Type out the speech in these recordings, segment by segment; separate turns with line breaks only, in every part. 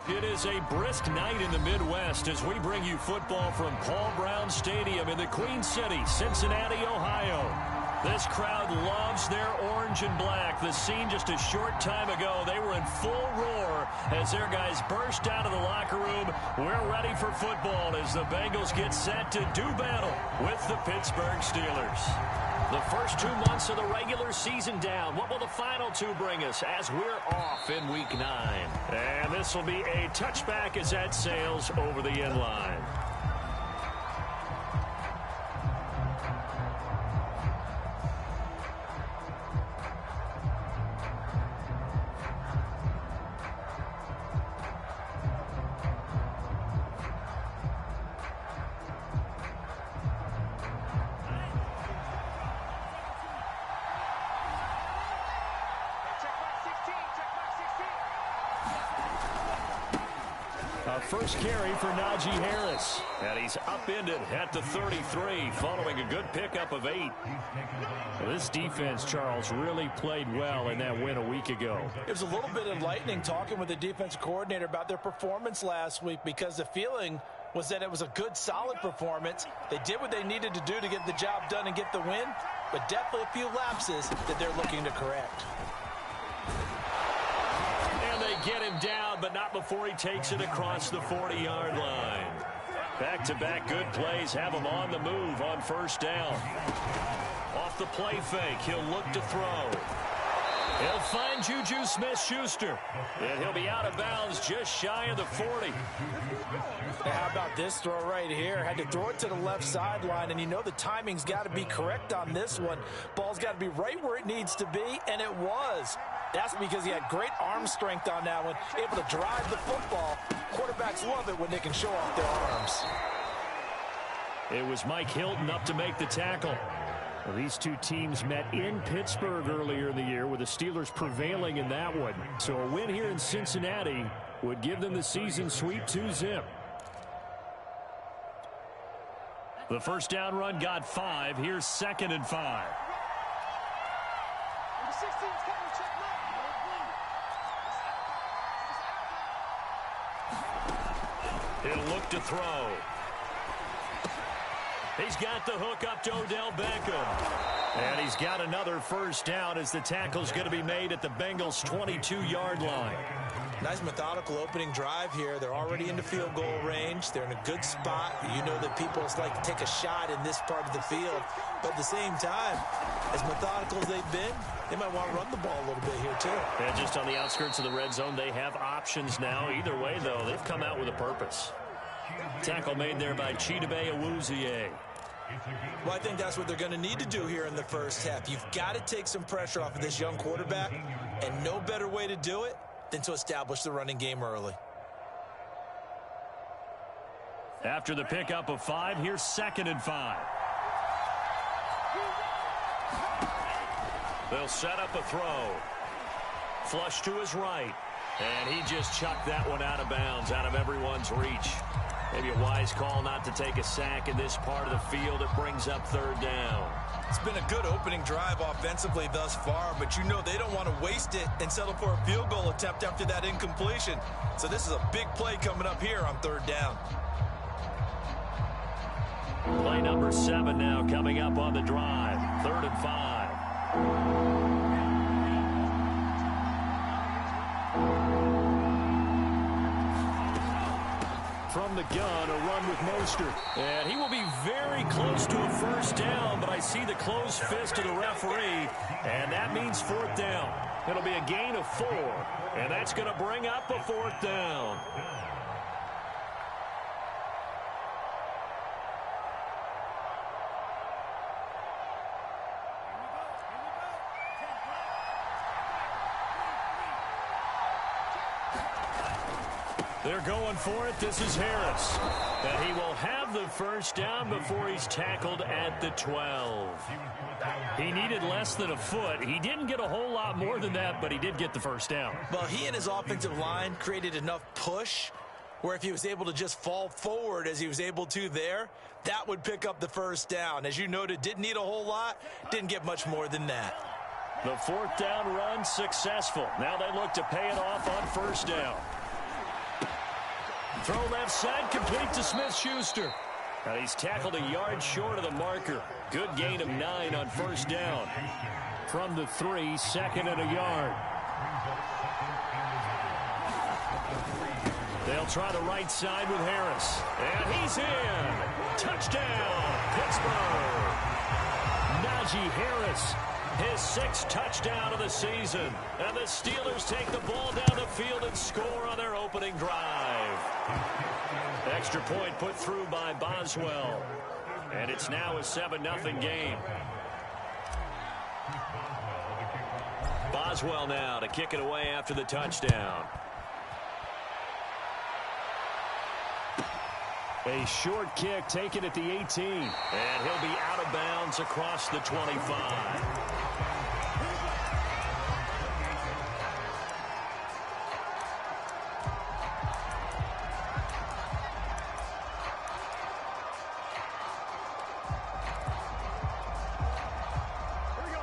It is a brisk night in the Midwest as we bring you football from Paul Brown Stadium in the Queen City, Cincinnati, Ohio. This crowd loves their orange and black. The scene just a short time ago, they were in full roar as their guys burst out of the locker room. We're ready for football as the Bengals get set to do battle with the Pittsburgh Steelers. The first 2 months of the regular season down. What will the final two bring us as we're off in Week 9? And this will be a touchback as that sails over the end line. First carry for Najee Harris. And he's upended at the 33 following a good pickup of 8. Well, this defense, Charles, really played well in that win a week ago.
It was a little bit enlightening talking with the defensive coordinator about their performance last week because the feeling was that it was a good, solid performance. They did what they needed to do to get the job done and get the win, but definitely a few lapses that they're looking to correct.
Get him down, but not before he takes it across the 40-yard line. Back-to-back good plays have him on the move on first down. Off the play fake, he'll look to throw. He'll find Juju Smith-Schuster, and he'll be out of bounds just shy of the 40.
Now, how about this throw right here? Had to throw it to the left sideline, and you know the timing's got to be correct on this one. Ball's got to be right where it needs to be, and it was. That's because he had great arm strength on that one, able to drive the football. Quarterbacks love it when they can show off their arms.
It was Mike Hilton up to make the tackle. Well, these two teams met in Pittsburgh earlier in the year with the Steelers prevailing in that one. So a win here in Cincinnati would give them the season sweep 2-zip. The first down run got 5. Here's 2nd and 5. He'll look to throw. He's got the hook up to Odell Beckham. And he's got another first down as the tackle's going to be made at the Bengals' 22-yard line.
Nice methodical opening drive here. They're already into field goal range. They're in a good spot. You know that people like to take a shot in this part of the field. But at the same time, as methodical as they've been, they might want to run the ball a little bit here too.
And just on the outskirts of the red zone, they have options now. Either way, though, they've come out with a purpose. Tackle made there by Chidobe Awuzie.
Well, I think that's what they're going to need to do here in the first half. You've got to take some pressure off of this young quarterback, and no better way to do it than to establish the running game early.
After the pickup of 5, here's 2nd and 5. They'll set up a throw. Flush to his right. And he just chucked that one out of bounds, out of everyone's reach. Maybe a wise call not to take a sack in this part of the field. It brings up 3rd down.
It's been a good opening drive offensively thus far, but you know they don't want to waste it and settle for a field goal attempt after that incompletion. So this is a big play coming up here on 3rd down.
Play number 7 now coming up on the drive. 3rd and 5. From the gun, a run with Mostert. And he will be very close to a first down, but I see the closed fist of the referee, and that means 4th down. It'll be a gain of 4, and that's going to bring up a 4th down. They're going for it. This is Harris. And he will have the first down before he's tackled at the 12. He needed less than a foot. He didn't get a whole lot more than that, but he did get the first down.
Well, he and his offensive line created enough push where if he was able to just fall forward as he was able to there, that would pick up the first down. As you noted, didn't need a whole lot, didn't get much more than that.
The 4th down run successful. Now they look to pay it off on first down. Throw left side, complete to Smith-Schuster. Now he's tackled a yard short of the marker. Good gain of 9 on first down. From the 3, second and a yard. They'll try the right side with Harris. And he's in. Touchdown, Pittsburgh. Najee Harris, his 6th touchdown of the season. And the Steelers take the ball down the field and score on their opening drive. Extra point put through by Boswell. And it's now a 7-0 game. Boswell now to kick it away after the touchdown. A short kick taken at the 18. And he'll be out of bounds across the 25.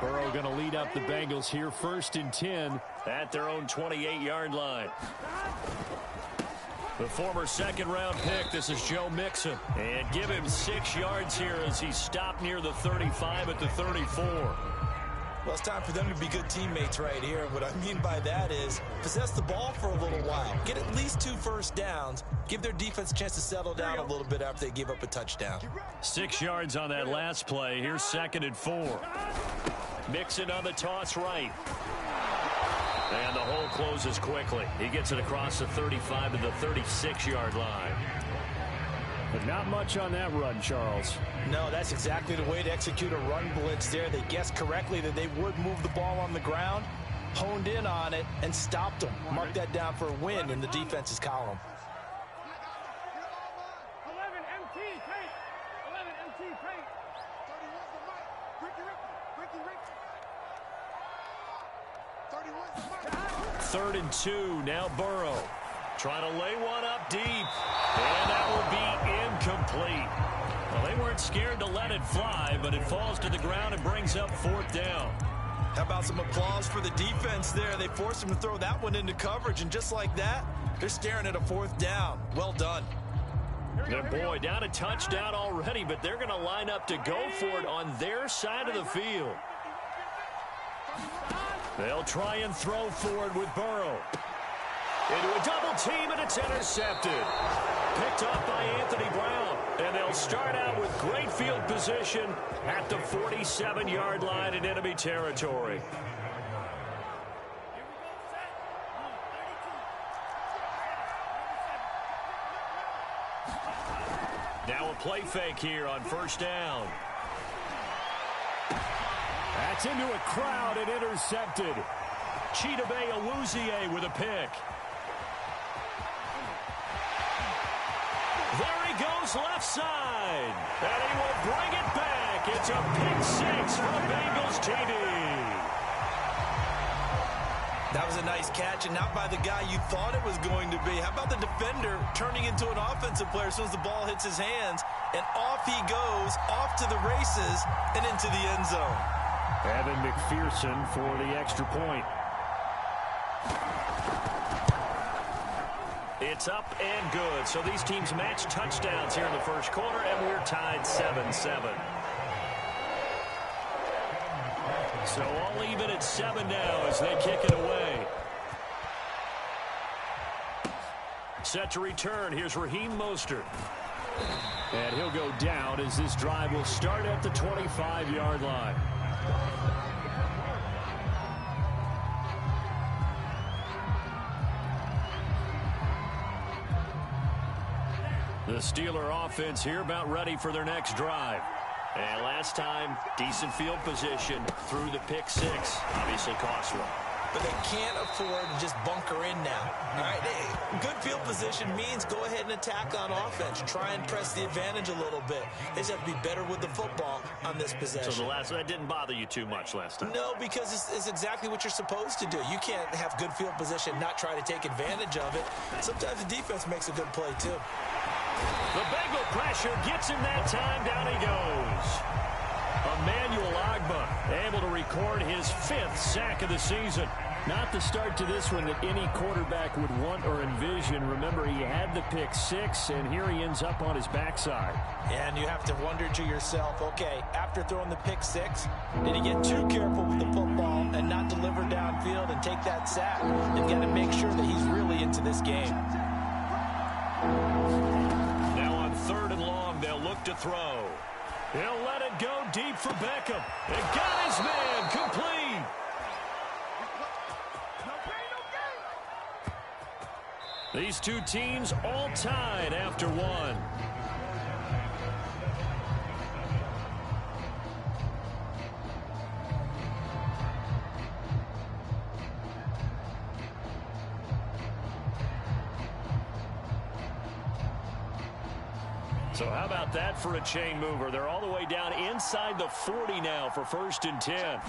Burrow going to lead up the Bengals here, 1st and 10 at their own 28-yard line. The former second-round pick, this is Joe Mixon. And give him 6 yards here as he stopped near the 35 at the 34.
Well, it's time for them to be good teammates right here. What I mean by that is possess the ball for a little while. Get at least 2 first downs. Give their defense a chance to settle down a little bit after they give up a touchdown.
6 yards on that last play. Here's 2nd and 4. Mixon on the toss right. And the hole closes quickly. He gets it across the 35 to the 36-yard line. But not much on that run, Charles.
No, that's exactly the way to execute a run blitz there. They guessed correctly that they would move the ball on the ground, honed in on it, and stopped them. Mark that down for a win in the defense's column.
11 MT paint. 11 MT paint.
3rd and 2. Now Burrow trying to lay one up deep. And that will be incomplete. Well, they weren't scared to let it fly, but it falls to the ground and brings up 4th down.
How about some applause for the defense there? They forced him to throw that one into coverage, and just like that, they're staring at a 4th down. Well done.
And boy, down a touchdown already, but they're going to line up to go for it on their side of the field. They'll try and throw forward with Burrow. Into a double team, and it's intercepted. Picked off by Anthony Brown. And they'll start out with great field position at the 47-yard line in enemy territory. Now a play fake here on 1st down. That's into a crowd and intercepted. Chidobe Awuzie with a pick. There he goes left side. And he will bring it back. It's a pick 6 for the Bengals TD.
That was a nice catch, and not by the guy you thought it was going to be. How about the defender turning into an offensive player as soon as the ball hits his hands, and off he goes, off to the races, and into the end zone.
Evan McPherson for the extra point. It's up and good. So these teams match touchdowns here in the first quarter, and we're tied 7-7. So all even at 7 now as they kick it away. Set to return. Here's Raheem Mostert. And he'll go down as this drive will start at the 25-yard line. The Steeler offense here about ready for their next drive. And last time, decent field position through the pick 6. Obviously cost them.
But they can't afford to just bunker in now. All right, good field position means go ahead and attack on offense. Try and press the advantage a little bit. They just have to be better with the football on this possession.
So that didn't bother you too much last time?
No, because it's exactly what you're supposed to do. You can't have good field position, not try to take advantage of it. Sometimes the defense makes a good play, too.
The Bengal pressure gets him that time. Down he goes. Emmanuel Ogbah able to record his 5th sack of the season. Not the start to this one that any quarterback would want or envision. Remember, he had the pick 6, and here he ends up on his backside.
And you have to wonder to yourself, okay, after throwing the pick 6, did he get too careful with the football and not deliver downfield and take that sack? They've got to make sure that he's really into this game.
Now on 3rd and long, they'll look to throw. He'll let it go deep for Beckham. It got his man complete. These two teams all tied after one. So how about that for a chain mover? They're all the way down inside the 40 now for 1st and 10.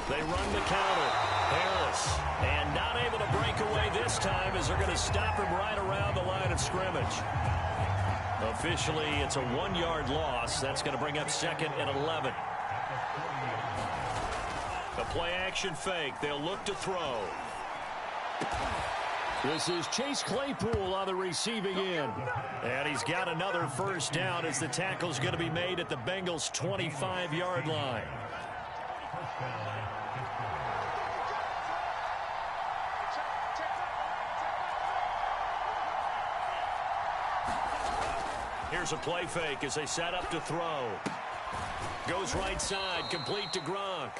They run the counter. Harris. And not able to break away this time as they're going to stop him right around the line of scrimmage. Officially, it's a 1-yard loss. That's going to bring up 2nd and 11. The play action fake. They'll look to throw. This is Chase Claypool on the receiving end. And he's got another 1st down as the tackle's going to be made at the Bengals' 25-yard line. Here's a play fake as they set up to throw. Goes right side, complete to Gronk.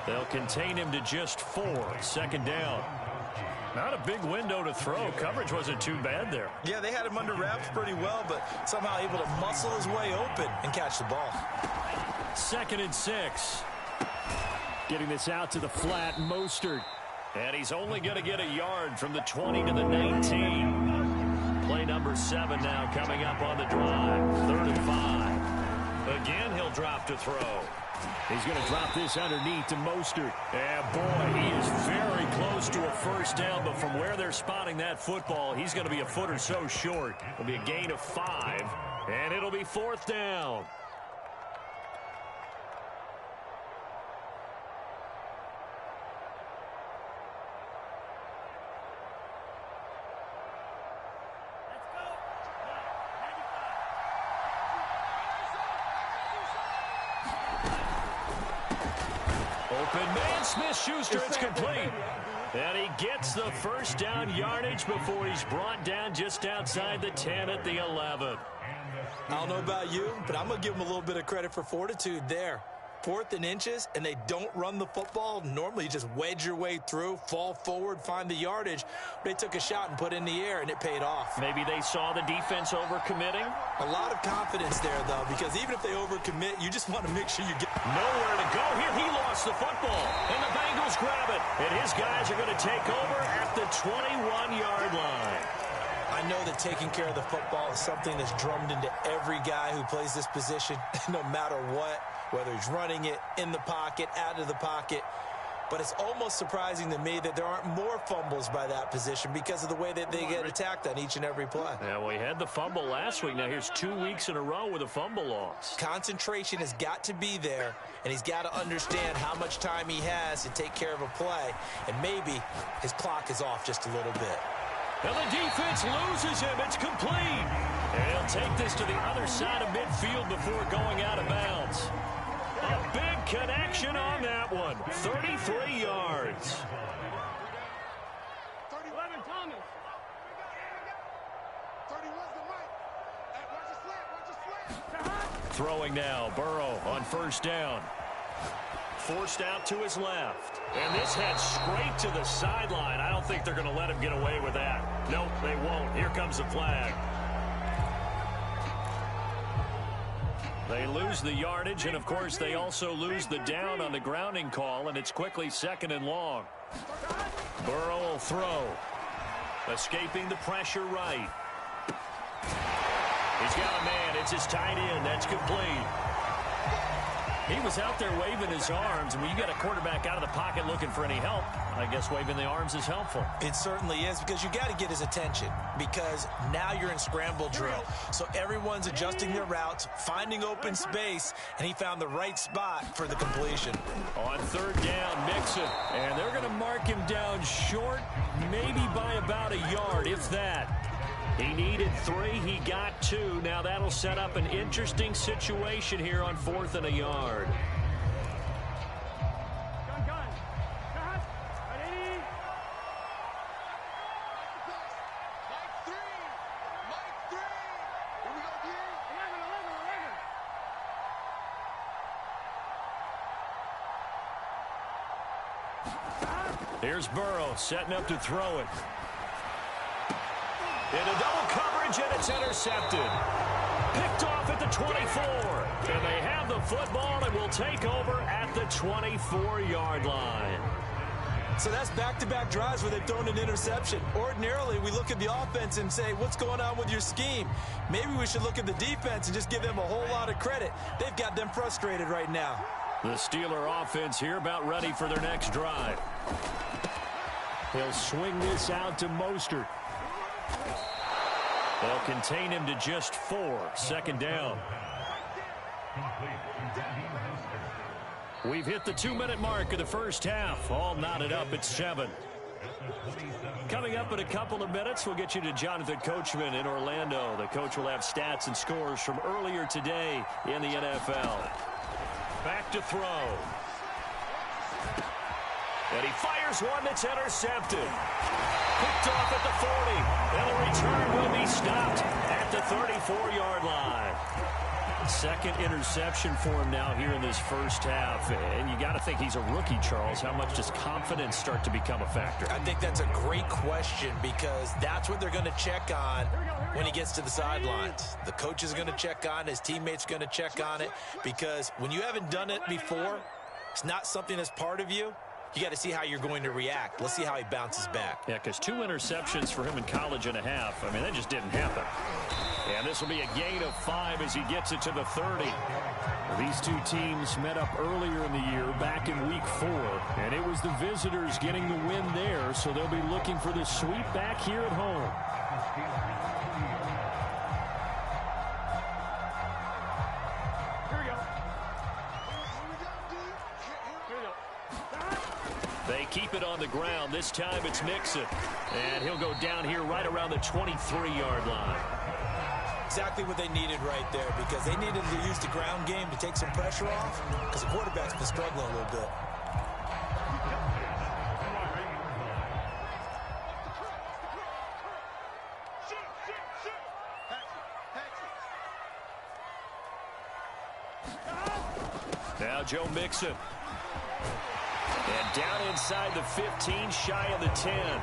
They'll contain him to just 4. 2nd down. Not a big window to throw. Coverage wasn't too bad there.
Yeah, they had him under wraps pretty well, but somehow able to muscle his way open and catch the ball.
2nd and 6. Getting this out to the flat, Mostert. And he's only going to get a yard from the 20 to the 19. Play number 7 now coming up on the drive. 3rd and 5. Again, he'll drop to throw. He's going to drop this underneath to Mostert. And boy, he is very close to a 1st down, but from where they're spotting that football, he's going to be a foot or so short. It'll be a gain of 5, and it'll be 4th down. Open man, Smith-Schuster, it's complete. And he gets the 1st down yardage before he's brought down just outside the 10 at the 11.
I don't know about you, but I'm going to give him a little bit of credit for fortitude there. 4th and inches, and they don't run the football. Normally, you just wedge your way through, fall forward, find the yardage. They took a shot and put it in the air, and it paid off.
Maybe they saw the defense overcommitting.
A lot of confidence there, though, because even if they overcommit, you just want to make sure you get...
Nowhere to go here. He lost the football, and the Bengals grab it. And his guys are going to take over at the 21-yard line.
I know that taking care of the football is something that's drummed into every guy who plays this position, no matter what, whether he's running it, in the pocket, out of the pocket. But it's almost surprising to me that there aren't more fumbles by that position because of the way that they get attacked on each and every play.
Yeah, we had the fumble last week. Now here's 2 weeks in a row with a fumble loss.
Concentration has got to be there, and he's got to understand how much time he has to take care of a play, and maybe his clock is off just a little bit.
And the defense loses him. It's complete. And he'll take this to the other side of midfield before going out of bounds. A big connection on that one. 33 yards.
11, Thomas.
31's the right. Hey, watch your slant.
Throwing now. Burrow on 1st down. Forced out to his left. And this heads straight to the sideline. I don't think they're going to let him get away with that. Nope, they won't. Here comes the flag. They lose the yardage, and, of course, they also lose the down on the grounding call, and it's quickly 2nd and long. Burrow will throw. Escaping the pressure right. He's got a man. It's his tight end. That's complete. He was out there waving his arms, and when you got a quarterback out of the pocket looking for any help, I guess waving the arms is helpful.
It certainly is, because you got to get his attention, because now you're in scramble drill. So everyone's adjusting their routes, finding open space, and he found the right spot for the completion.
On third down, Mixon, and they're going to mark him down short, maybe by about a yard, if that. He needed 3. He got 2. Now that'll set up an interesting situation here on 4th and a yard.
Gun. Cut. Ready?
Mike 3. Here we go, D.
11.
Here's Burrow setting up to throw it. Into double coverage, and it's intercepted. Picked off at the 24. And they have the football and will take over at the 24-yard line.
So that's back-to-back drives where they've thrown an interception. Ordinarily, we look at the offense and say, what's going on with your scheme? Maybe we should look at the defense and just give them a whole lot of credit. They've got them frustrated right now.
The Steeler offense here about ready for their next drive. He'll swing this out to Mostert. They'll contain him to just 4. Second down. We've hit the 2-minute mark of the first half. All knotted up at 7. Coming up in a couple of minutes, we'll get you to Jonathan Coachman in Orlando. The coach will have stats and scores from earlier today in the NFL. Back to throw. And he fires one that's intercepted. Picked off at the 40. And the return will be stopped at the 34-yard line. Second interception for him now here in this first half. And you got to think he's a rookie, Charles. How much does confidence start to become a factor?
I think that's a great question, because that's what they're going to check on when he gets to the sidelines. The coach is going to check on it. His teammates are going to check on it, because when you haven't done it before, it's not something that's part of you. You got to see how you're going to react. Let's see how he bounces back.
Yeah, because 2 interceptions for him in college and a half. I mean, that just didn't happen. And this will be a gain of 5 as he gets it to the 30. These two teams met up earlier in the year, back in week 4. And it was the visitors getting the win there, so they'll be looking for the sweep back here at home. They keep it on the ground. This time it's Mixon. And he'll go down here right around the 23-yard line.
Exactly what they needed right there, because they needed to use the ground game to take some pressure off, because the quarterback's been struggling a little bit.
Now Joe Mixon. And down inside the 15, shy of the 10.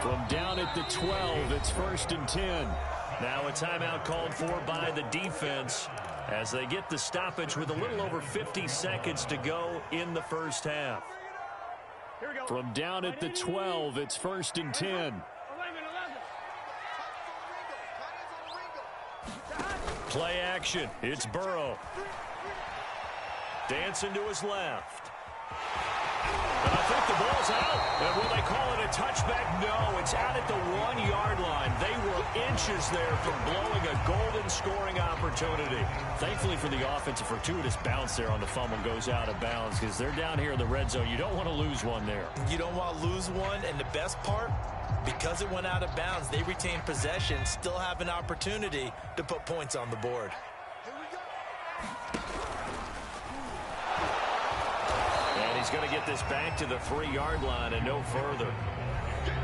From down at the 12, it's 1st and 10. Now a timeout called for by the defense as they get the stoppage with a little over 50 seconds to go in the first half. From down at the 12, it's 1st and 10. Play action. It's Burrow. Dancing to his left. And I think the ball's out. And will they call it a touchback? No, it's out at the 1-yard line. They were inches there from blowing a golden scoring opportunity. Thankfully for the offense, a fortuitous bounce there on the fumble goes out of bounds, because they're down here in the red zone. You don't want to lose one there.
You don't want to lose one, and the best part, because it went out of bounds, they retain possession, still have an opportunity to put points on the board.
He's going to get this back to the 3-yard line and no further.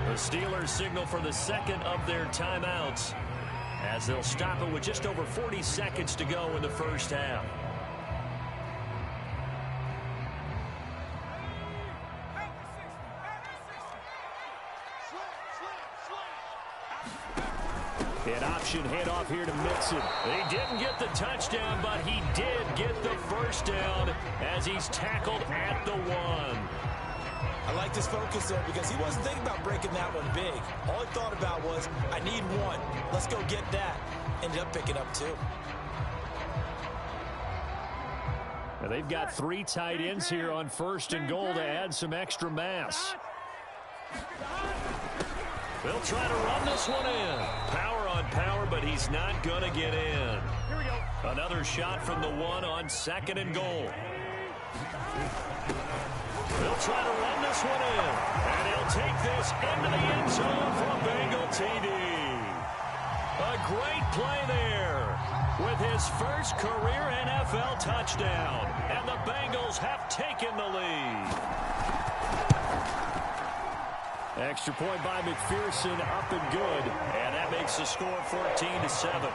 The Steelers signal for the second of their timeouts as they'll stop it with just over 40 seconds to go in the first half. An option handoff here to Mixon. He didn't get the touchdown, but he did get the first down as he's tackled at the 1.
I like this focus there, because he wasn't thinking about breaking that one big. All he thought about was, I need 1. Let's go get that. Ended up picking up 2.
They've got 3 tight ends here on 1st and goal to add some extra mass. They'll try to run this one in. Power on power, but he's not going to get in.
Here we go.
Another shot from the 1 on 2nd and goal. They'll try to run this one in. And he'll take this into the end zone for a Bengal TD. A great play there with his first career NFL touchdown. And the Bengals have taken the lead. Extra point by McPherson, up and good. And that makes the score 14-7.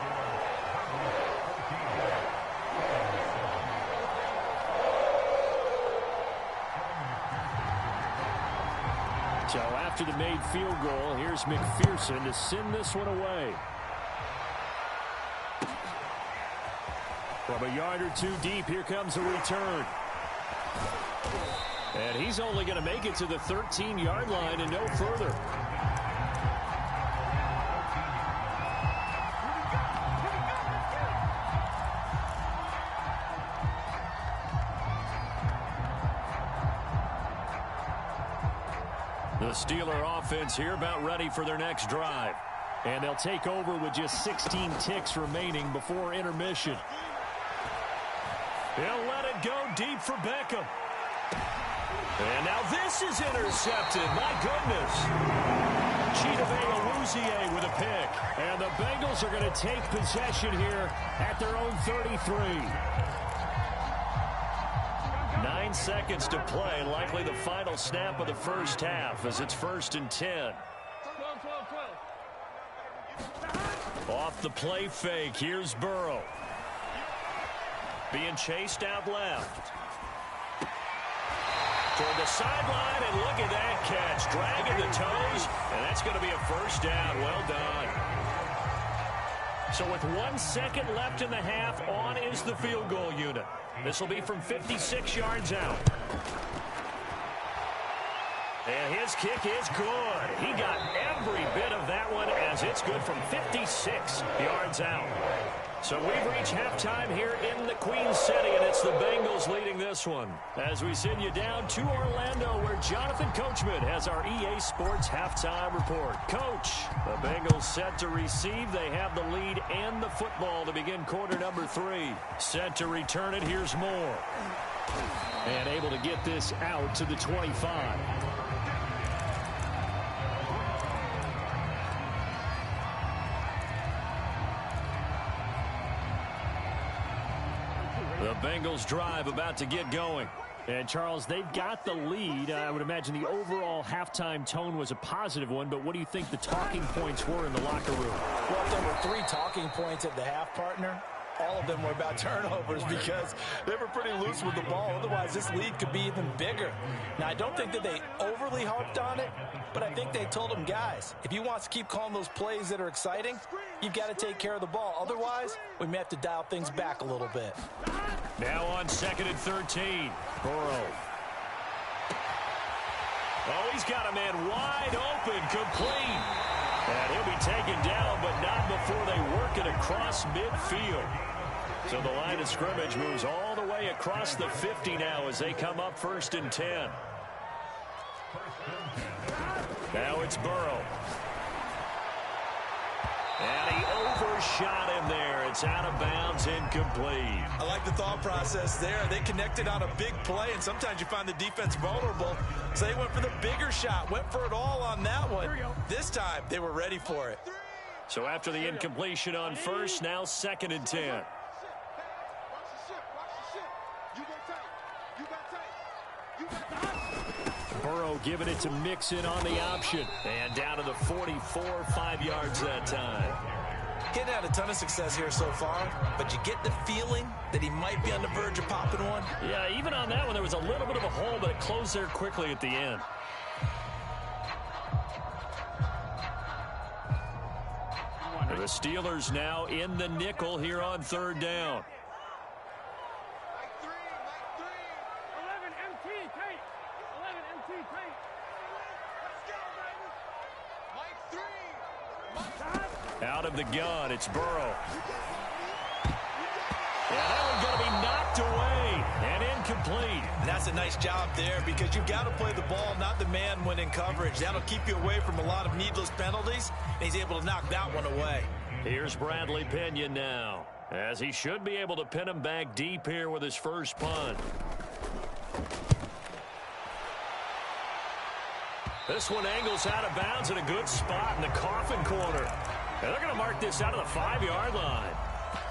So after the made field goal, here's McPherson to send this one away. From a yard or 2 deep, here comes a return. And he's only going to make it to the 13-yard line and no further. The Steeler offense here about ready for their next drive. And they'll take over with just 16 ticks remaining before intermission. He'll let it go deep for Beckham. And now this is intercepted. My goodness. Chidobe Awuzie with a pick. And the Bengals are going to take possession here at their own 33. 9 seconds to play. Likely the final snap of the first half as it's 1st and 10.
12.
Off the play fake. Here's Burrow. Being chased out left. Toward the sideline, and look at that catch. Dragging the toes, and that's going to be a first down. Well done. So with 1 second left in the half, on is the field goal unit. This will be from 56 yards out. And his kick is good. He got every bit of that one as it's good from 56 yards out. So we've reached halftime here in the Queen City, and it's the Bengals leading this one. As we send you down to Orlando, where Jonathan Coachman has our EA Sports halftime report. Coach, the Bengals set to receive. They have the lead and the football to begin quarter number 3. Set to return it. Here's Moore. And able to get this out to the 25. The Bengals drive about to get going. And, Charles, they've got the lead. I would imagine the overall halftime tone was a positive one, but what do you think the talking points were in the locker room?
Well, if there were 3 talking points at the half, partner, all of them were about turnovers because they were pretty loose with the ball. Otherwise, this lead could be even bigger. Now, I don't think that they overly harped on it, but I think they told them, guys, if you want to keep calling those plays that are exciting, you've got to take care of the ball. Otherwise, we may have to dial things back a little bit.
Now on 2nd and 13. Burrow. Oh, he's got a man wide open, complete. And he'll be taken down, but not before they work it across midfield. So the line of scrimmage moves all the way across the 50 now as they come up 1st and 10. Now it's Burrow. And he overshot him there. It's out of bounds, incomplete.
I like the thought process there. They connected on a big play, and sometimes you find the defense vulnerable. So they went for the bigger shot, went for it all on that one. This time, they were ready for it.
So after the incompletion on first, now 2nd and 10. Burrow giving it to Mixon on the option. And down to the 44, 5 yards that time.
Getting had a ton of success here so far, but you get the feeling that he might be on the verge of popping one.
Yeah, even on that one, there was a little bit of a hole, but it closed there quickly at the end. The Steelers now in the nickel here on 3rd down.
11 MT tight. 11 MT tight. Let's go, baby.
Out of the gun, it's Burrow. And that one's going to be knocked away. And incomplete.
And that's a nice job there because you've got to play the ball, not the man when in coverage. That'll keep you away from a lot of needless penalties, and he's able to knock that one away.
Here's Bradley Pinion now, as he should be able to pin him back deep here with his first punt. This one angles out of bounds in a good spot in the coffin corner. And they're going to mark this out of the 5-yard line.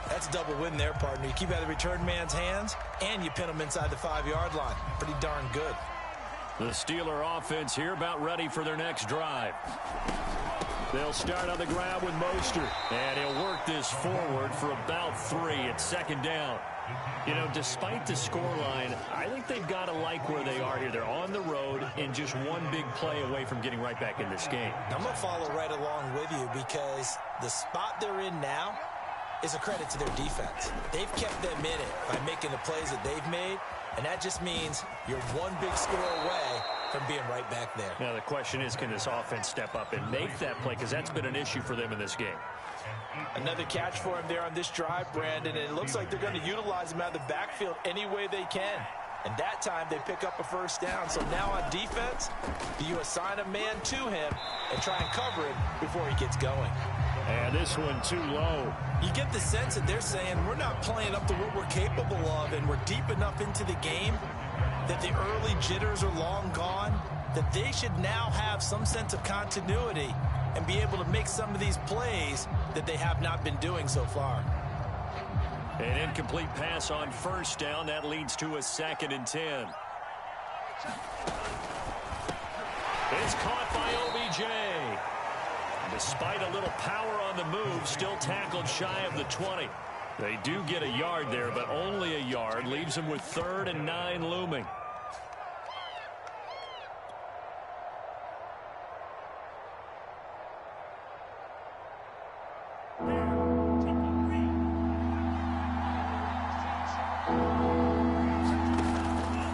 That's a double win there, partner. You keep out of the return man's hands, and you pin him inside the 5-yard line. Pretty darn good.
The Steeler offense here about ready for their next drive. They'll start on the ground with Mostert, and he'll work this forward for about 3 at second down. You know, despite the scoreline, I think they've got to like where they are here. They're on the road and just one big play away from getting right back in this game.
I'm going to follow right along with you because the spot they're in now is a credit to their defense. They've kept them in it by making the plays that they've made, and that just means you're one big score away from being right back there.
Now, the question is, can this offense step up and make that play? Because that's been an issue for them in this game.
Another catch for him there on this drive, Brandon, and it looks like they're going to utilize him out of the backfield any way they can. And that time they pick up a first down. So now on defense, do you assign a man to him and try and cover him before he gets going?
And this one too low.
You get the sense that they're saying we're not playing up to what we're capable of, and we're deep enough into the game that the early jitters are long gone, that they should now have some sense of continuity and be able to make some of these plays that they have not been doing so far.
An incomplete pass on first down. That leads to a 2nd and 10. It's caught by OBJ. Despite a little power on the move, still tackled shy of the 20. They do get a yard there, but only a yard. Leaves them with 3rd and 9 looming.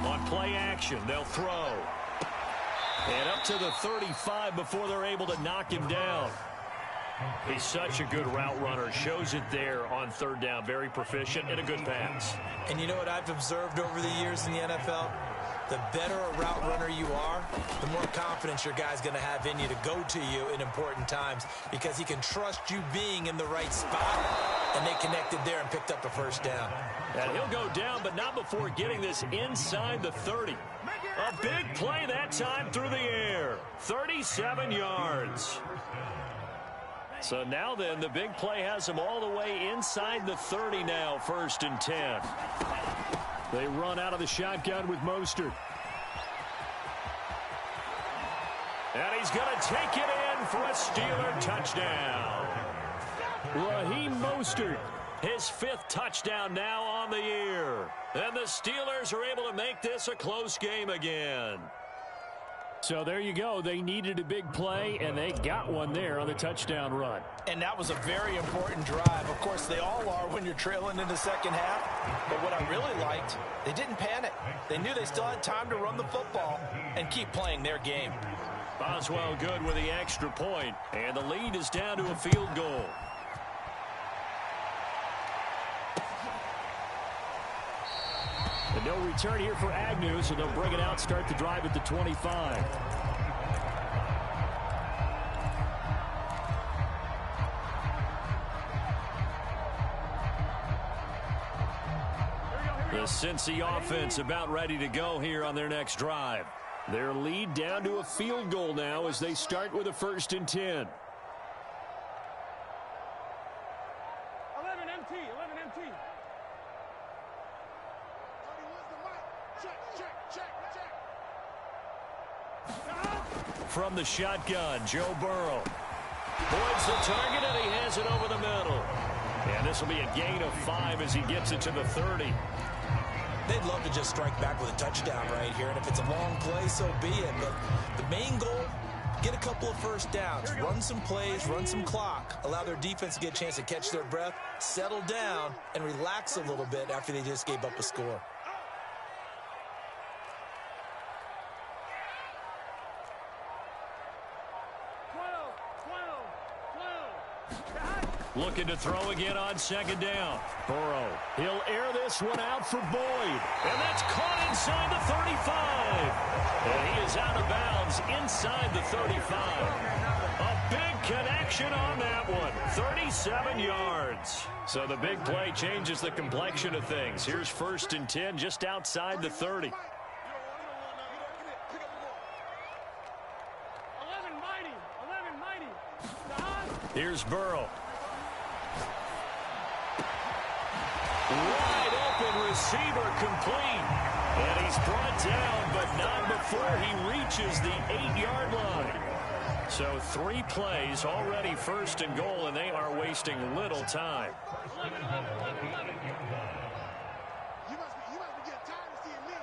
On play action, they'll throw. And up to the 35 before they're able to knock him down. He's such a good route runner. Shows it there on 3rd down. Very proficient and a good pass.
And you know what I've observed over the years in the NFL? The better a route runner you are, the more confidence your guy's going to have in you to go to you in important times because he can trust you being in the right spot, and they connected there and picked up a first down.
And he'll go down, but not before getting this inside the 30. A big play that time through the air. 37 yards. So now then, the big play has them all the way inside the 30 now, 1st and 10. They run out of the shotgun with Mostert. And he's going to take it in for a Steeler touchdown. Raheem Mostert, his 5th touchdown now on the year. And the Steelers are able to make this a close game again. So there you go. They needed a big play, and they got one there on the touchdown run.
And that was a very important drive. Of course, they all are when you're trailing in the second half. But what I really liked, they didn't panic. They knew they still had time to run the football and keep playing their game.
Boswell good with the extra point, and the lead is down to a field goal. And no return here for Agnew, so they'll bring it out, start the drive at the 25. The Cincy offense about ready to go here on their next drive. Their lead down to a field goal now as they start with a 1st and 10.
11 MT, 11 MT.
From the shotgun, Joe Burrow points the target, and he has it over the middle. And this will be a gain of 5 as he gets it to the 30.
They'd love to just strike back with a touchdown right here, and if it's a long play, so be it. But the main goal, get a couple of first downs, run some plays, run some clock, allow their defense to get a chance to catch their breath, settle down, and relax a little bit after they just gave up a score.
Looking to throw again on second down. Burrow, he'll air this one out for Boyd. And that's caught inside the 35. And he is out of bounds inside the 35. A big connection on that one. 37 yards. So the big play changes the complexion of things. Here's 1st and 10 just outside the 30. Here's Burrow. Wide open receiver complete. And he's brought down, but not before he reaches the 8-yard line. So 3 plays already 1st and goal, and they are wasting little time.
You must be getting tired of seeing me.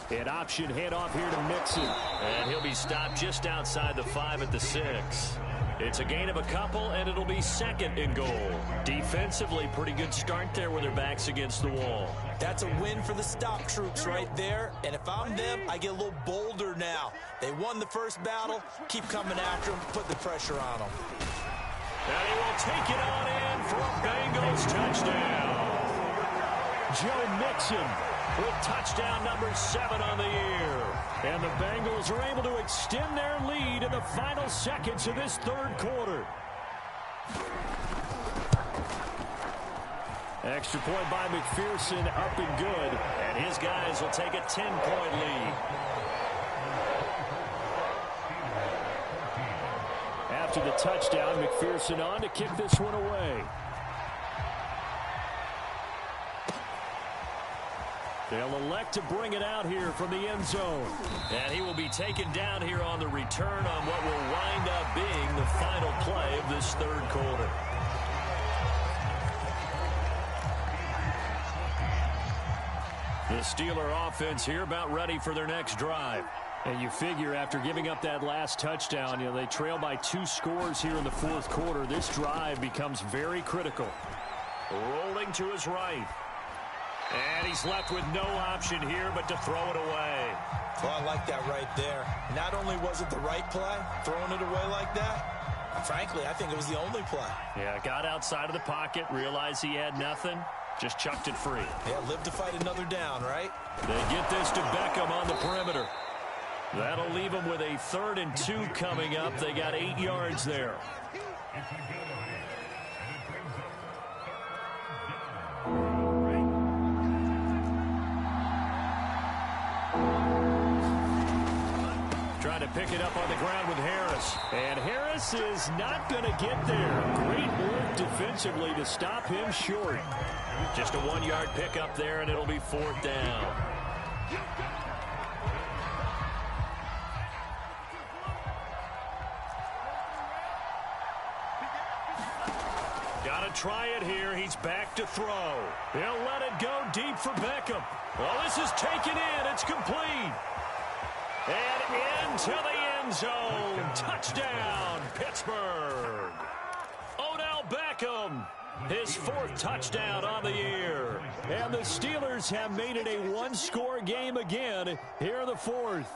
Kill.
An option handoff here to Mixon. And he'll be stopped just outside the 5 at the 6. It's a gain of a couple, and it'll be 2nd and goal. Defensively, pretty good start there with their backs against the wall.
That's a win for the stop troops right there. And if I'm them, I get a little bolder now. They won the first battle. Keep coming after them. Put the pressure on them.
And he will take it on in for a Bengals touchdown. Joe Mixon with touchdown number 7 on the year. And the Bengals are able to extend their lead in the final seconds of this 3rd quarter. Extra point by McPherson, up and good. And his guys will take a 10-point lead. After the touchdown, McPherson on to kick this one away. They'll elect to bring it out here from the end zone. And he will be taken down here on the return on what will wind up being the final play of this 3rd quarter. The Steeler offense here about ready for their next drive. And you figure after giving up that last touchdown, they trail by 2 scores here in the 4th quarter. This drive becomes very critical. Rolling to his right. And he's left with no option here but to throw it away.
Well, I like that right there. Not only was it the right play, throwing it away like that, frankly, I think it was the only play.
Yeah, got outside of the pocket, realized he had nothing, just chucked it free.
Yeah, live to fight another down, right?
They get this to Beckham on the perimeter. That'll leave them with a 3rd and 2 coming up. They got 8 yards there. Trying to pick it up on the ground with Harris. And Harris is not going to get there. Great work defensively to stop him short. Just a 1-yard pickup there, and it'll be 4th down. Got to try it here. He's back to throw. He'll let it go deep for Beckham. Well, this is taken in. It's complete. And into the end zone. Touchdown, Pittsburgh. Odell Beckham, his 4th touchdown on the year. And the Steelers have made it a 1-score game again here in the 4th.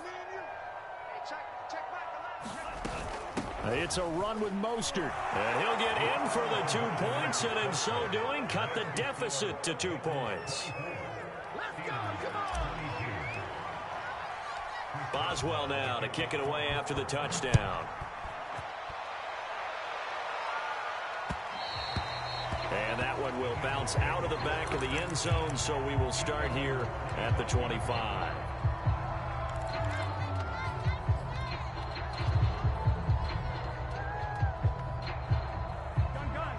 It's a run with Mostert. And he'll get in for the 2 points, and in so doing, cut the deficit to 2 points.
Let's go, come on.
Boswell now to kick it away after the touchdown. And that one will bounce out of the back of the end zone, so we will start here at the 25.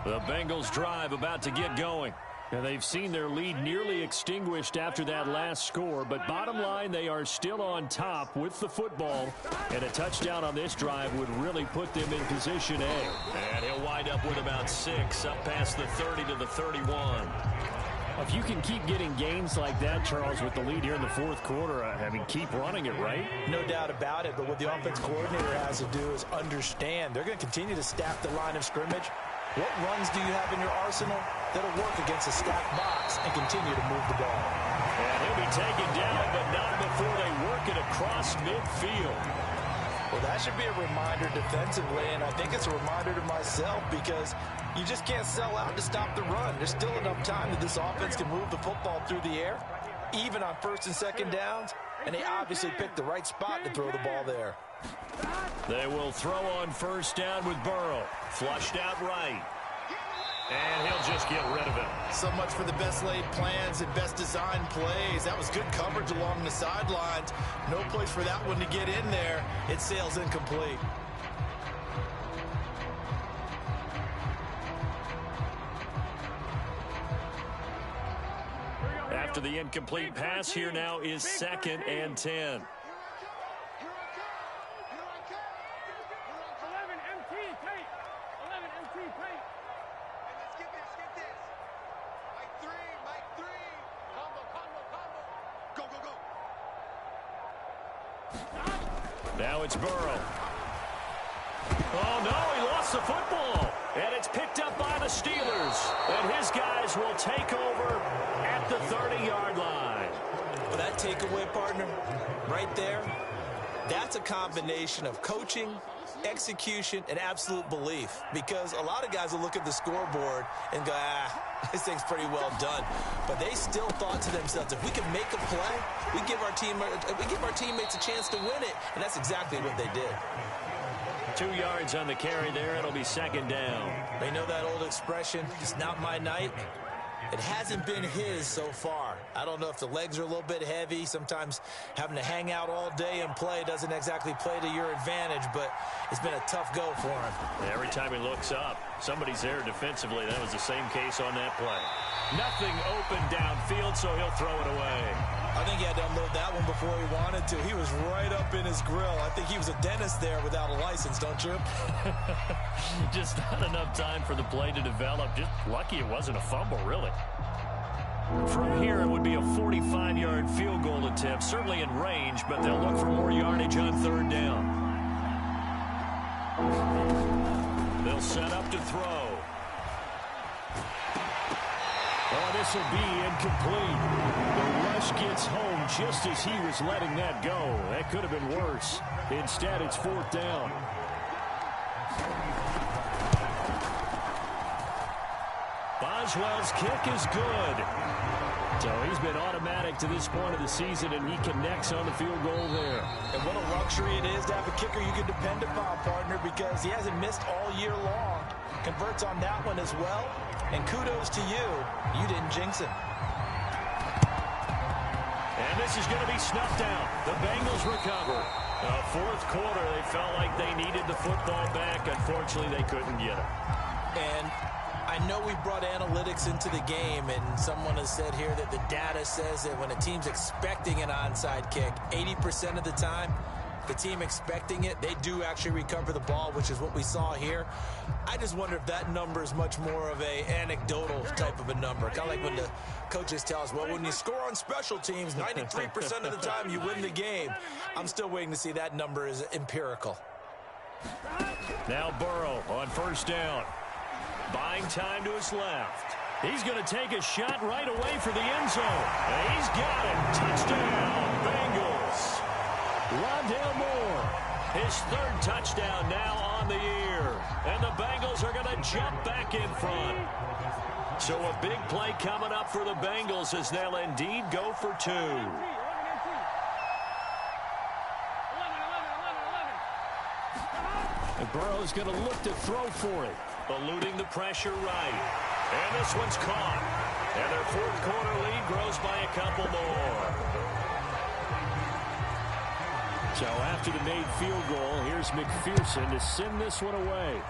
The Bengals drive about to get going. And they've seen their lead nearly extinguished after that last score. But bottom line, they are still on top with the football. And a touchdown on this drive would really put them in position A. And he'll wind up with about 6 up past the 30 to the 31. If you can keep getting gains like that, Charles, with the lead here in the 4th quarter, I mean, keep running it, right?
No doubt about it. But what the offense coordinator has to do is understand they're going to continue to staff the line of scrimmage. What runs do you have in your arsenal that'll work against a stacked box and continue to move the ball?
And he'll be taken down, but not before they work it across midfield.
Well, that should be a reminder defensively, and I think it's a reminder to myself because you just can't sell out to stop the run. There's still enough time that this offense can move the football through the air, even on first and second downs, and they obviously picked the right spot to throw the ball there.
They will throw on first down with Burrow. Flushed out right. And he'll just get rid of it.
So much for the best laid plans and best designed plays. That was good coverage along the sidelines. No place for that one to get in there. It sails incomplete.
After the incomplete pass, here now is 2nd and 10. Now it's Burrow. Oh, no, he lost the football. And it's picked up by the Steelers. And his guys will take over at the 30-yard line.
Well, that takeaway, partner, right there, that's a combination of coaching, execution, and absolute belief. Because a lot of guys will look at the scoreboard and go, this thing's pretty well done. But they still thought to themselves, if we can make a play, we give our teammates a chance to win it. And that's exactly what they did.
2 yards on the carry there. It'll be 2nd down.
They know that old expression, it's not my night. It hasn't been his so far. I don't know if the legs are a little bit heavy. Sometimes having to hang out all day and play doesn't exactly play to your advantage, but it's been a tough go for him.
Every time he looks up, somebody's there defensively. That was the same case on that play. Nothing open downfield, so he'll throw it away.
I think he had to unload that one before he wanted to. He was right up in his grill. I think he was a dentist there without a license, don't you?
Just not enough time for the play to develop. Just lucky it wasn't a fumble, really. From here, it would be a 45-yard field goal attempt, certainly in range, but they'll look for more yardage on 3rd down. They'll set up to throw. Oh, this will be incomplete. The rush gets home just as he was letting that go. That could have been worse. Instead, it's 4th down. Boswell's kick is good. So he's been automatic to this point of the season, and he connects on the field goal there.
And what a luxury it is to have a kicker you can depend upon, partner, because he hasn't missed all year long. Converts on that one as well. And kudos to you. You didn't jinx him.
And this is going to be snuffed out. The Bengals recover. 4th quarter, they felt like they needed the football back. Unfortunately, they couldn't get it.
And I know we brought analytics into the game, and someone has said here that the data says that when a team's expecting an onside kick, 80% of the time, the team expecting it, they do actually recover the ball, which is what we saw here. I just wonder if that number is much more of a anecdotal type of a number. Kind of like when the coaches tell us, well, when you score on special teams, 93% of the time you win the game. I'm still waiting to see that number is empirical.
Now Burrow on 1st down. Buying time to his left. He's going to take a shot right away for the end zone. And he's got it. Touchdown, Bengals. Rondale Moore, his 3rd touchdown now on the year. And the Bengals are going to jump back in front. So a big play coming up for the Bengals as they'll indeed go for 2. And Burrow's going to look to throw for it. Eluding the pressure right. And this one's caught. And their 4th quarter lead grows by a couple more. So after the made field goal, here's McPherson to send this one away.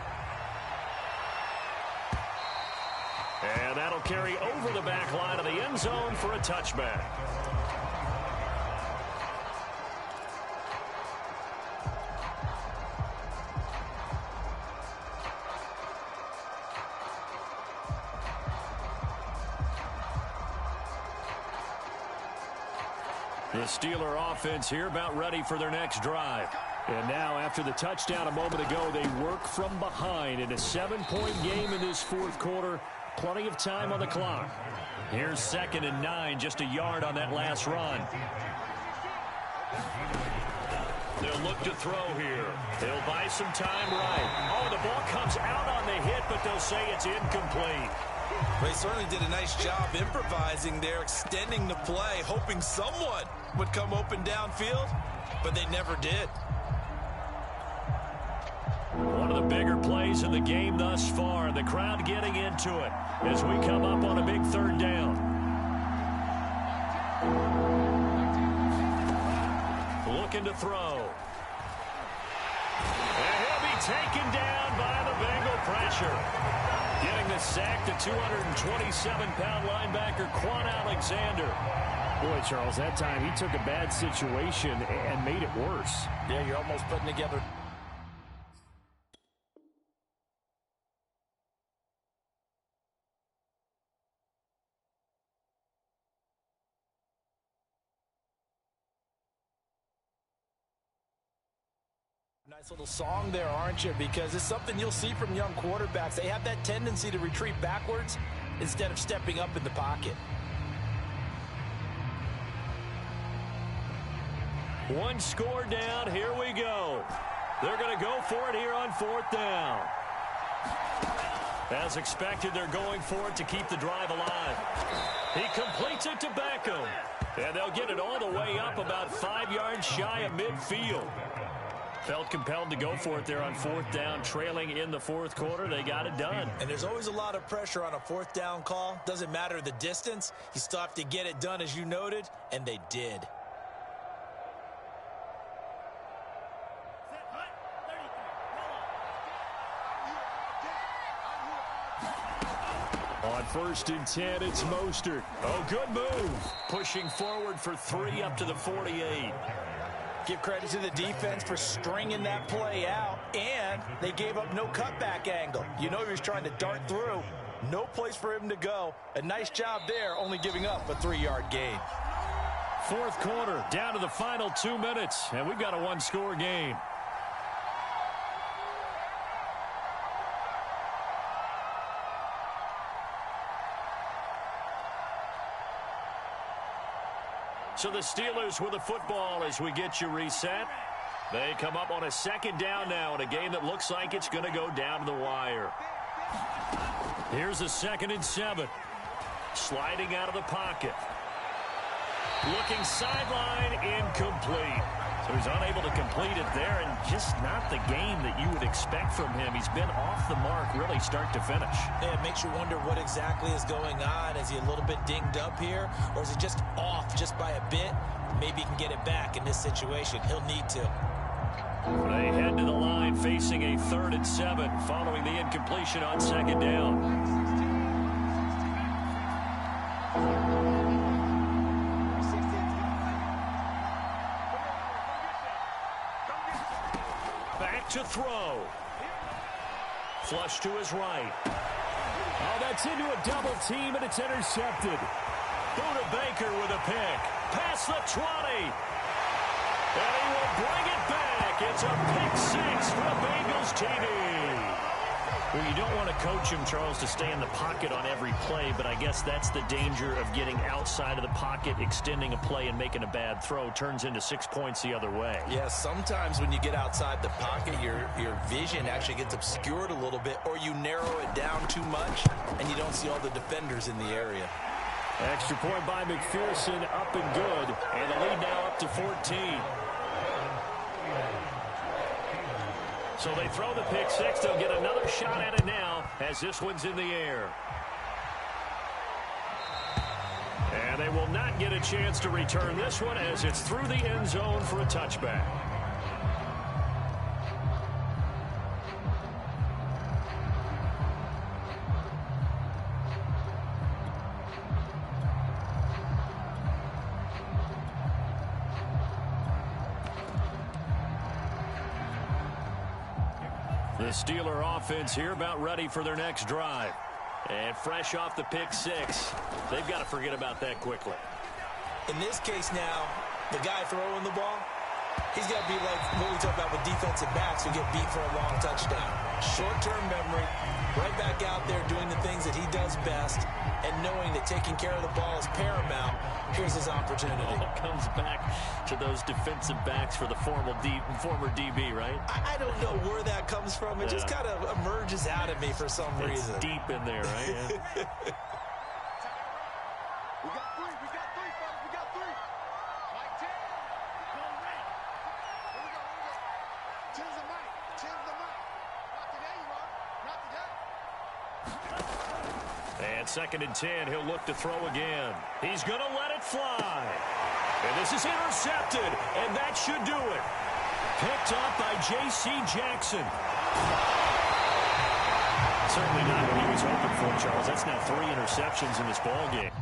And that'll carry over the back line of the end zone for a touchback. The Steeler offense here about ready for their next drive. And now after the touchdown a moment ago, they work from behind in a 7-point game in this 4th quarter. Plenty of time on the clock. Here's 2nd and 9, just a yard on that last run. They'll look to throw here. They'll buy some time right. Oh, the ball comes out on the hit, but they'll say it's incomplete.
They certainly did a nice job improvising there, extending the play, hoping someone would come open downfield, but they never did.
One of the bigger plays in the game thus far. The crowd getting into it as we come up on a big third down. Looking to throw. And he'll be taken down by the Bengal pressure. Getting the sack to 227-pound linebacker Quan Alexander.
Boy, Charles, that time he took a bad situation and made it worse.
Yeah, you're almost putting together. Nice little song there, aren't you? Because it's something you'll see from young quarterbacks. They have that tendency to retreat backwards instead of stepping up in the pocket.
One score down. Here we go. They're going to go for it here on fourth down. As expected, they're going for it to keep the drive alive. He completes it to Beckham. And they'll get it all the way up about 5 yards shy of midfield. Felt compelled to go for it there on fourth down, trailing in the fourth quarter. They got it done.
And there's always a lot of pressure on a fourth down call. Doesn't matter the distance. You still have to get it done, as you noted, and they did.
On 1st and 10, it's Mostert. Oh, good move. Pushing forward for 3 up to the 48.
Give credit to the defense for stringing that play out, and they gave up no cutback angle. You know he was trying to dart through. No place for him to go. A nice job there, only giving up a 3-yard gain.
Fourth quarter, down to the final 2 minutes, and we've got a one-score game. So the Steelers with the football as we get you reset. They come up on a second down now in a game that looks like it's going to go down to the wire. Here's a 2nd and 7. Sliding out of the pocket. Looking sideline, incomplete. So he's unable to complete it there, and just not the game that you would expect from him. He's been off the mark really start to finish.
Yeah, it makes you wonder what exactly is going on. Is he a little bit dinged up here, or is he just off just by a bit? Maybe he can get it back in this situation. He'll need to.
They head to the line facing a 3rd and 7 following the incompletion on 2nd down. To throw. Flush to his right.
Oh, that's into a double team, and it's intercepted.
Buda Baker with a pick. Past the 20. And he will bring it back. It's a pick 6 for the Bengals TD. Well, you don't want to coach him, Charles, to stay in the pocket on every play, but I guess that's the danger of getting outside of the pocket, extending a play, and making a bad throw. Turns into 6 points the other way.
Yeah, sometimes when you get outside the pocket, your vision actually gets obscured a little bit, or you narrow it down too much, and you don't see all the defenders in the area.
Extra point by McPherson, up and good, and the lead now up to 14. So they throw the pick 6. They'll get another shot at it now as this one's in the air. And they will not get a chance to return this one as it's through the end zone for a touchback. The Steeler offense here about ready for their next drive. And fresh off the pick 6, they've got to forget about that quickly.
In this case now, the guy throwing the ball, he's got to be like what we talk about with defensive backs who get beat for a long touchdown. Short-term memory, right back out there doing the things that he does best, and knowing that taking care of the ball is paramount. Here's his opportunity.
Ball comes back to those defensive backs for the former DB, right?
I don't know where that comes from. It just kind of emerges out of me for some reason.
It's deep in there, right? Yeah.
We got three, fellas. We got three. Mike 10. Go red. Here we go. 10's the Mike. 10's the Mike. Not today, you are. Not today.
And 2nd and 10, he'll look to throw again. He's going to let it fly. And this is intercepted, and that should do it. Picked up by J.C. Jackson. Certainly not what he was hoping for, Charles. That's now 3 interceptions in this ballgame.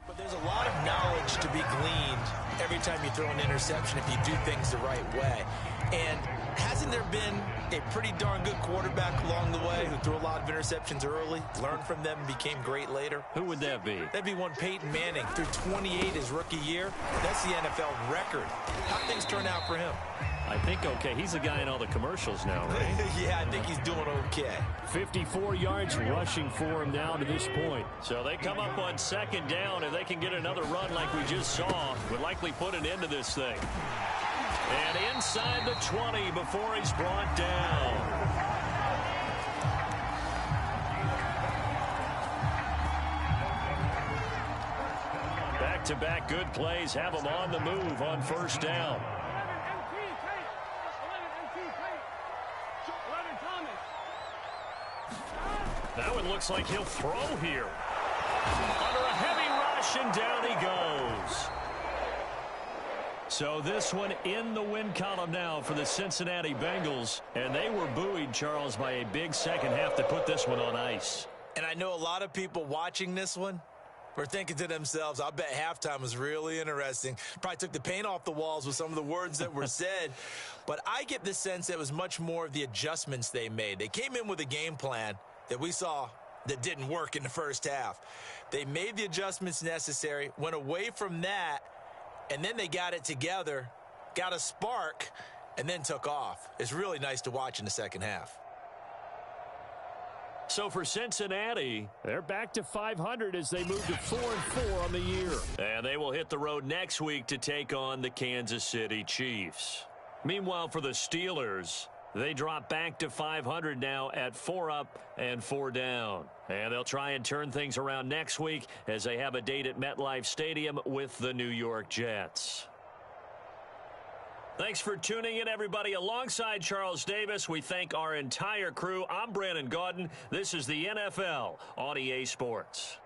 But there's a lot of knowledge to be gleaned every time you throw an interception if you do things the right way. And hasn't there been a pretty darn good quarterback along the way who threw a lot of interceptions early, learned from them, and became great later?
Who would that be?
That'd be one Peyton Manning. Threw 28 his rookie year. That's the NFL record. How things turn out for him?
I think okay. He's the guy in all the commercials now, right?
Yeah, I think he's doing okay.
54 yards rushing for him now to this point. So they come up on 2nd down. If they can get another run like we just saw, would likely put an end to this thing. And inside the 20 before he's brought down. Back-to-back good plays have him on the move on 1st down.
11 Thomas.
That one looks like he'll throw here. Under a heavy rush, and down he goes. So this one in the win column now for the Cincinnati Bengals. And they were buoyed, Charles, by a big second half to put this one on ice.
And I know a lot of people watching this one were thinking to themselves, I bet halftime was really interesting. Probably took the paint off the walls with some of the words that were said. But I get the sense that it was much more of the adjustments they made. They came in with a game plan that we saw that didn't work in the first half. They made the adjustments necessary, went away from that, and then they got it together, got a spark, and then took off. It's really nice to watch in the second half.
So for Cincinnati, they're back to 500 as they move to 4-4 on the year. And they will hit the road next week to take on the Kansas City Chiefs. Meanwhile, for the Steelers, they drop back to 500 now at 4 up and 4 down. And they'll try and turn things around next week as they have a date at MetLife Stadium with the New York Jets. Thanks for tuning in, everybody. Alongside Charles Davis, we thank our entire crew. I'm Brandon Gaudin. This is the NFL on EA Sports.